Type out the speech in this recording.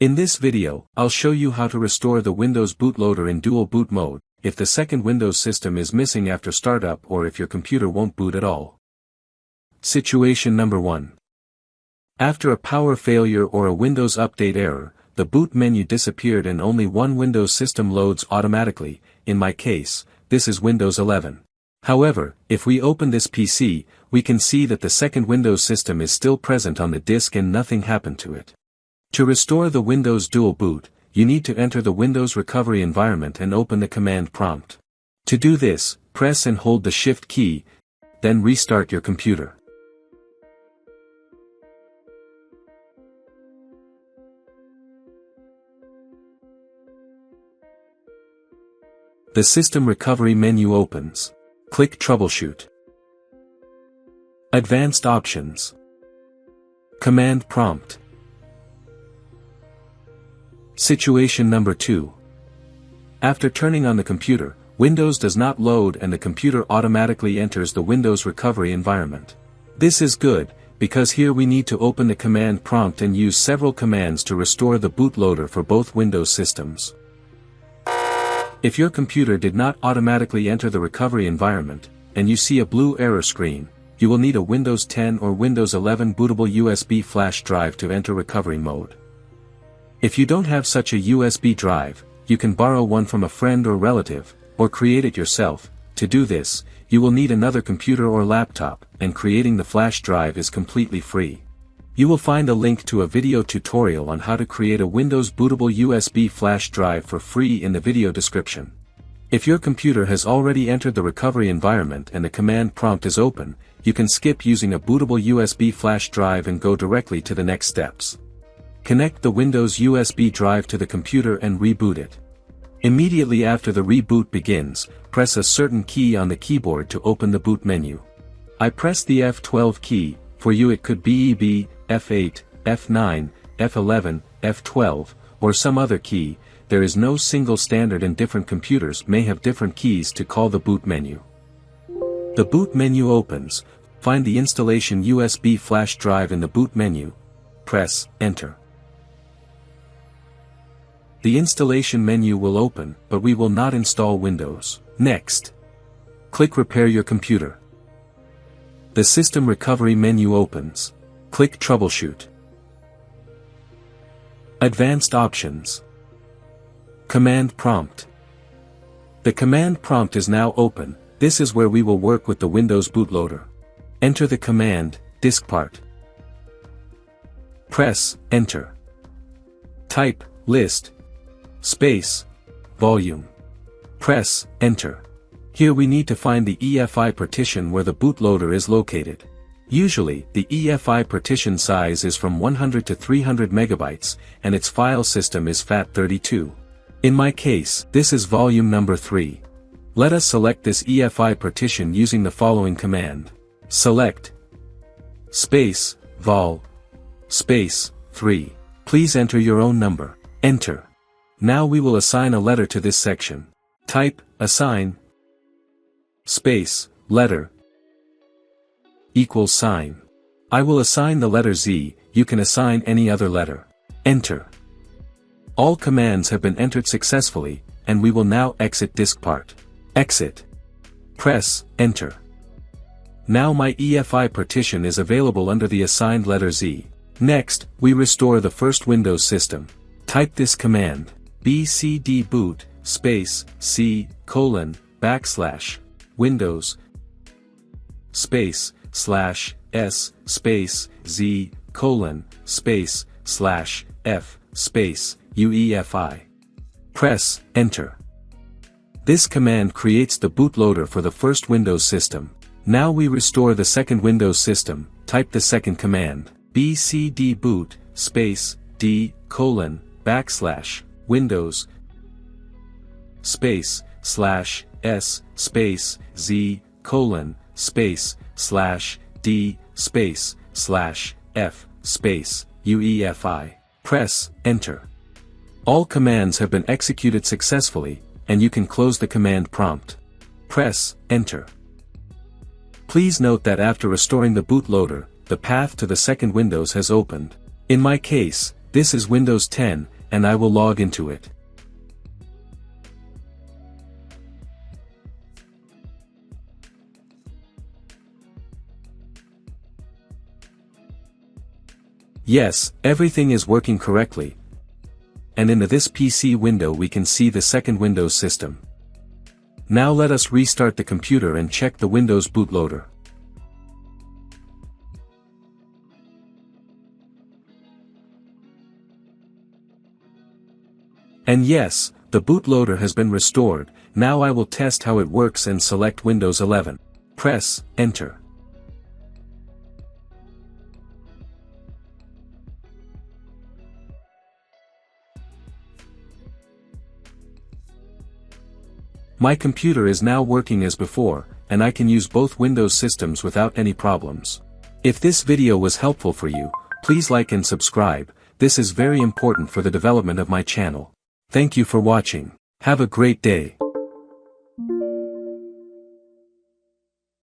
In this video, I'll show you how to restore the Windows bootloader in dual boot mode, if the second Windows system is missing after startup or if your computer won't boot at all. Situation number 1. After a power failure or a Windows update error, the boot menu disappeared and only one Windows system loads automatically. In my case, this is Windows 11. However, if we open this PC, we can see that the second Windows system is still present on the disk and nothing happened to it. To restore the Windows dual boot, you need to enter the Windows recovery environment and open the command prompt. To do this, press and hold the Shift key, then restart your computer. The System Recovery menu opens. Click Troubleshoot. Advanced Options. Command Prompt. Situation number 2. After turning on the computer, Windows does not load and the computer automatically enters the Windows recovery environment. This is good, because here we need to open the command prompt and use several commands to restore the bootloader for both Windows systems. If your computer did not automatically enter the recovery environment, and you see a blue error screen, you will need a Windows 10 or Windows 11 bootable USB flash drive to enter recovery mode. If you don't have such a USB drive, you can borrow one from a friend or relative, or create it yourself. To do this, you will need another computer or laptop, and creating the flash drive is completely free. You will find a link to a video tutorial on how to create a Windows bootable USB flash drive for free in the video description. If your computer has already entered the recovery environment and the command prompt is open, you can skip using a bootable USB flash drive and go directly to the next steps. Connect the Windows USB drive to the computer and reboot it. Immediately after the reboot begins, press a certain key on the keyboard to open the boot menu. I press the F12 key. For you it could be EB, F8, F9, F11, F12, or some other key. There is no single standard and different computers may have different keys to call the boot menu. The boot menu opens. Find the installation USB flash drive in the boot menu. Press Enter. The installation menu will open, but we will not install Windows. Next, click Repair your computer. The System Recovery menu opens. Click Troubleshoot. Advanced Options. Command Prompt. The command prompt is now open. This is where we will work with the Windows bootloader. Enter the command, diskpart. Press Enter. Type, list, space, volume. Press Enter. Here we need to find the EFI partition where the bootloader is located. Usually, the EFI partition size is from 100 to 300 megabytes, and its file system is FAT32. In my case, this is volume number 3. Let us select this EFI partition using the following command. Select space, vol, space, 3. Please enter your own number. Enter. Now we will assign a letter to this section. Type, assign, space, letter, equals sign. I will assign the letter Z, you can assign any other letter. Enter. All commands have been entered successfully, and we will now exit diskpart. Exit. Press Enter. Now my EFI partition is available under the assigned letter Z. Next, we restore the first Windows system. Type this command. bcdboot, space, C, colon, backslash, Windows, space, slash, S, space, Z, colon, space, slash, F, space, UEFI. Press Enter. This command creates the bootloader for the first Windows system. Now we restore the second Windows system. Type the second command. bcdboot, space, D, colon, backslash, Windows, space, slash, S, space, Z, colon, space, slash, D, space, slash, F, space, UEFI. Press Enter. All commands have been executed successfully, and you can close the command prompt. Press Enter. Please note that after restoring the bootloader, the path to the second Windows has opened. In my case, This is Windows 10, and I will log into it. Yes, everything is working correctly. And in this PC window we can see the second Windows system. Now let us restart the computer and check the Windows bootloader. And yes, the bootloader has been restored. Now I will test how it works and select Windows 11. Press Enter. My computer is now working as before, and I can use both Windows systems without any problems. If this video was helpful for you, please like and subscribe. This is very important for the development of my channel. Thank you for watching. Have a great day.